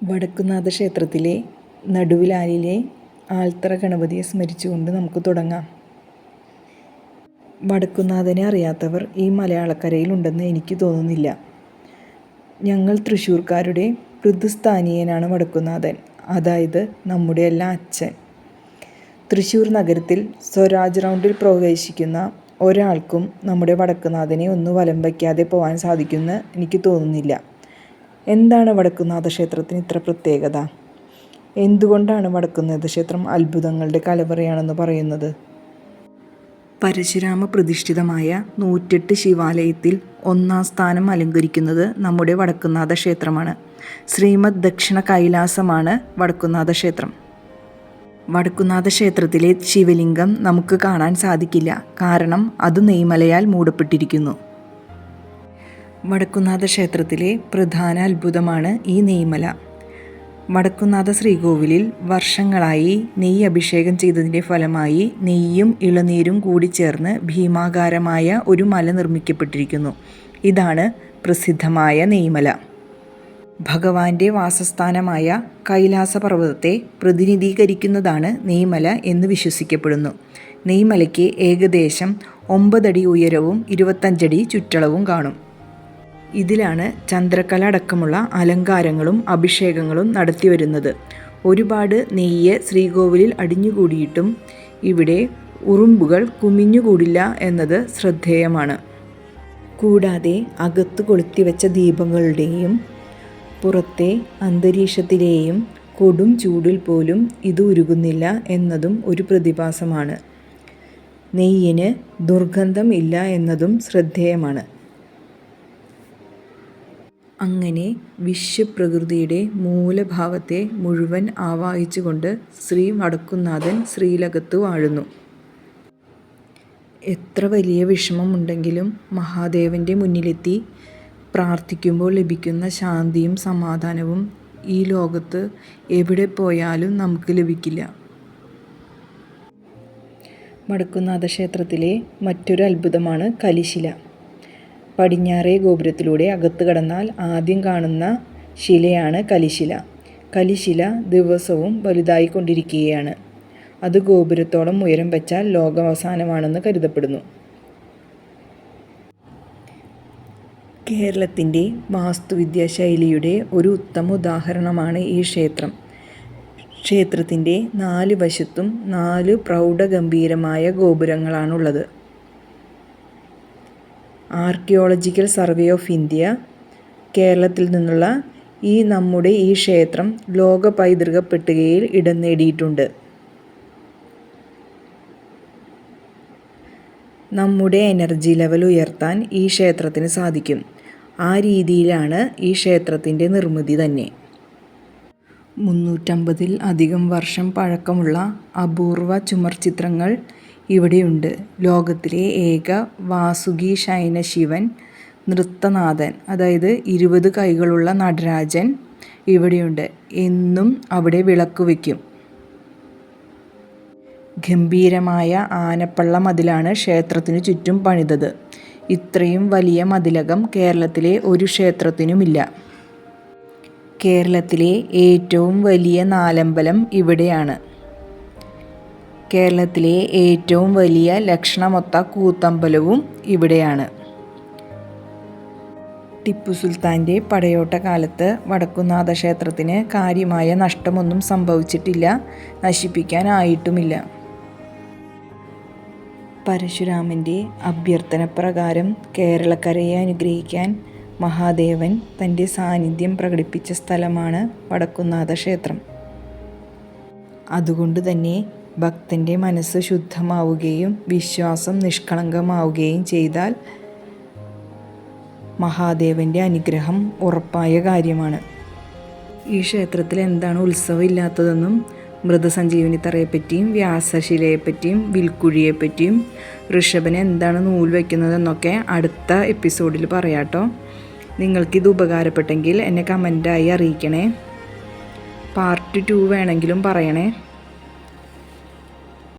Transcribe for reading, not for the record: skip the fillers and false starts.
വടക്കുംനാഥ ക്ഷേത്രത്തിലെ നടുവിലാലിലെ ആൽത്തറ ഗണപതിയെ സ്മരിച്ചുകൊണ്ട് നമുക്ക് തുടങ്ങാം. വടക്കുംനാഥനെ അറിയാത്തവർ ഈ മലയാളക്കരയിലുണ്ടെന്ന് എനിക്ക് തോന്നുന്നില്ല. ഞങ്ങൾ തൃശ്ശൂർക്കാരുടെ പിതൃസ്ഥാനീയനാണ് വടക്കുംനാഥൻ, അതായത് നമ്മുടെ എല്ലാം അച്ഛൻ. തൃശ്ശൂർ നഗരത്തിൽ സ്വരാജ് റൗണ്ടിൽ പ്രവേശിക്കുന്ന ഒരാൾക്കും നമ്മുടെ വടക്കുംനാഥനെ ഒന്ന് വലം വയ്ക്കാതെ പോകാൻ സാധിക്കുമെന്ന് എനിക്ക് തോന്നുന്നില്ല. എന്താണ് വടക്കുംനാഥ ക്ഷേത്രത്തിന് ഇത്ര പ്രത്യേകത? എന്തുകൊണ്ടാണ് വടക്കുംനാഥ ക്ഷേത്രം അത്ഭുതങ്ങളുടെ കലവറയാണെന്ന് പറയുന്നത്? പരശുരാമ പ്രതിഷ്ഠിതമായ 108 ശിവാലയത്തിൽ ഒന്നാം സ്ഥാനം അലങ്കരിക്കുന്നത് നമ്മുടെ വടക്കുംനാഥ ക്ഷേത്രമാണ്. ശ്രീമദ് ദക്ഷിണ കൈലാസമാണ് വടക്കുംനാഥ ക്ഷേത്രം. വടക്കുംനാഥ ക്ഷേത്രത്തിലെ ശിവലിംഗം നമുക്ക് കാണാൻ സാധിക്കില്ല, കാരണം അത് നെയ്മലയാൽ മൂടപ്പെട്ടിരിക്കുന്നു. വടക്കുംനാഥ ക്ഷേത്രത്തിലെ പ്രധാന അത്ഭുതമാണ് ഈ നെയ്മല. വടക്കുംനാഥ ശ്രീകോവിലിൽ വർഷങ്ങളായി നെയ്യ് അഭിഷേകം ചെയ്തതിൻ്റെ ഫലമായി നെയ്യും ഇളനീരും കൂടി ചേർന്ന് ഭീമാകാരമായ ഒരു മല നിർമ്മിക്കപ്പെട്ടിരിക്കുന്നു. ഇതാണ് പ്രസിദ്ധമായ നെയ്മല. ഭഗവാന്റെ വാസസ്ഥാനമായ കൈലാസപർവ്വതത്തെ പ്രതിനിധീകരിക്കുന്നതാണ് നെയ്മല എന്ന് വിശ്വസിക്കപ്പെടുന്നു. നെയ്മലയ്ക്ക് ഏകദേശം 9 അടി ഉയരവും 25 അടി ചുറ്റളവും കാണും. ഇതിലാണ് ചന്ദ്രക്കല അടക്കമുള്ള അലങ്കാരങ്ങളും അഭിഷേകങ്ങളും നടത്തിവരുന്നത്. ഒരുപാട് നെയ്യ് ശ്രീകോവിലിൽ അടിഞ്ഞുകൂടിയിട്ടും ഇവിടെ ഉറുമ്പുകൾ കുമിഞ്ഞുകൂടില്ല എന്നത് ശ്രദ്ധേയമാണ്. കൂടാതെ അകത്ത് കൊളുത്തിവെച്ച ദീപങ്ങളുടെയും പുറത്തെ അന്തരീക്ഷത്തിലെയും കൊടും ചൂടിൽ പോലും ഇത് ഉരുകുന്നില്ല എന്നതും ഒരു പ്രതിഭാസമാണ്. നെയ്യിന് ദുർഗന്ധം ഇല്ല എന്നതും ശ്രദ്ധേയമാണ്. അങ്ങനെ വിശ്വപ്രകൃതിയുടെ മൂലഭാവത്തെ മുഴുവൻ ആവാഹിച്ചുകൊണ്ട് ശ്രീ വടക്കുംനാഥൻ ശ്രീലകത്ത് വാഴുന്നു. എത്ര വലിയ വിഷമമുണ്ടെങ്കിലും മഹാദേവൻ്റെ മുന്നിലെത്തി പ്രാർത്ഥിക്കുമ്പോൾ ലഭിക്കുന്ന ശാന്തിയും സമാധാനവും ഈ ലോകത്ത് എവിടെ പോയാലും നമുക്ക് ലഭിക്കില്ല. വടക്കുംനാഥ ക്ഷേത്രത്തിലെ മറ്റൊരു അത്ഭുതമാണ് കലിശില. പടിഞ്ഞാറേ ഗോപുരത്തിലൂടെ അകത്ത് കടന്നാൽ ആദ്യം കാണുന്ന ശിലയാണ് കലിശില. കലിശില ദിവസവും വലുതായിക്കൊണ്ടിരിക്കുകയാണ്. അത് ഗോപുരത്തോളം ഉയരം വെച്ചാൽ ലോകാവസാനമാണെന്ന് കരുതപ്പെടുന്നു. കേരളത്തിൻ്റെ വാസ്തുവിദ്യാ ശൈലിയുടെ ഒരു ഉത്തമ ഉദാഹരണമാണ് ഈ ക്ഷേത്രം. ക്ഷേത്രത്തിൻ്റെ 4 വശത്തും 4 പ്രൗഢഗംഭീരമായ ഗോപുരങ്ങളാണുള്ളത്. ആർക്കിയോളജിക്കൽ സർവേ ഓഫ് ഇന്ത്യ കേരളത്തിൽ നിന്നുള്ള നമ്മുടെ ഈ ക്ഷേത്രം ലോക പൈതൃക പട്ടികയിൽ ഇടം നേടിയിട്ടുണ്ട്. നമ്മുടെ എനർജി ലെവൽ ഉയർത്താൻ ഈ ക്ഷേത്രത്തിന് സാധിക്കും. ആ രീതിയിലാണ് ഈ ക്ഷേത്രത്തിൻ്റെ നിർമ്മിതി തന്നെ. 350 അധികം വർഷം പഴക്കമുള്ള അപൂർവ ചുമർ ചിത്രങ്ങൾ ഇവിടെയുണ്ട്. ലോകത്തിലെ ഏക വാസുകി ശയന ശിവൻ, നൃത്തനാഥൻ, അതായത് 20 കൈകളുള്ള നടരാജൻ ഇവിടെയുണ്ട്. എന്നും അവിടെ വിളക്ക് വയ്ക്കും. ഗംഭീരമായ ആനപ്പള്ള മതിലാണ് ക്ഷേത്രത്തിനു ചുറ്റും പണിതത്. ഇത്രയും വലിയ മതിലകം കേരളത്തിലെ ഒരു ക്ഷേത്രത്തിനുമില്ല. കേരളത്തിലെ ഏറ്റവും വലിയ നാലമ്പലം ഇവിടെയാണ്. കേരളത്തിലെ ഏറ്റവും വലിയ ലക്ഷണമൊത്ത കൂത്തമ്പലവും ഇവിടെയാണ്. ടിപ്പു സുൽത്താൻ്റെ പടയോട്ട കാലത്ത് വടക്കുംനാഥ ക്ഷേത്രത്തിന് കാര്യമായ നഷ്ടമൊന്നും സംഭവിച്ചിട്ടില്ല, നശിപ്പിക്കാനായിട്ടുമില്ല. പരശുരാമൻ്റെ അഭ്യർത്ഥന പ്രകാരം കേരളക്കരയെ അനുഗ്രഹിക്കാൻ മഹാദേവൻ തൻ്റെ സാന്നിധ്യം പ്രകടിപ്പിച്ച സ്ഥലമാണ് വടക്കുംനാഥ ക്ഷേത്രം. അതുകൊണ്ട് തന്നെ ഭക്തൻ്റെ മനസ്സ് ശുദ്ധമാവുകയും വിശ്വാസം നിഷ്കളങ്കമാവുകയും ചെയ്താൽ മഹാദേവൻ്റെ അനുഗ്രഹം ഉറപ്പായ കാര്യമാണ്. ഈ ക്ഷേത്രത്തിൽ എന്താണ് ഉത്സവം ഇല്ലാത്തതെന്നും മൃതസഞ്ജീവനി തറയെപ്പറ്റിയും വ്യാസശിലയെപ്പറ്റിയും വിൽക്കുഴിയെപ്പറ്റിയും ഋഷഭന് എന്താണ് നൂൽ വയ്ക്കുന്നതെന്നൊക്കെ അടുത്ത എപ്പിസോഡിൽ പറയാട്ടോ. നിങ്ങൾക്കിത് ഉപകാരപ്പെട്ടെങ്കിൽ എന്നെ കമൻ്റായി അറിയിക്കണേ. പാർട്ട് 2 വേണമെങ്കിലും പറയണേ.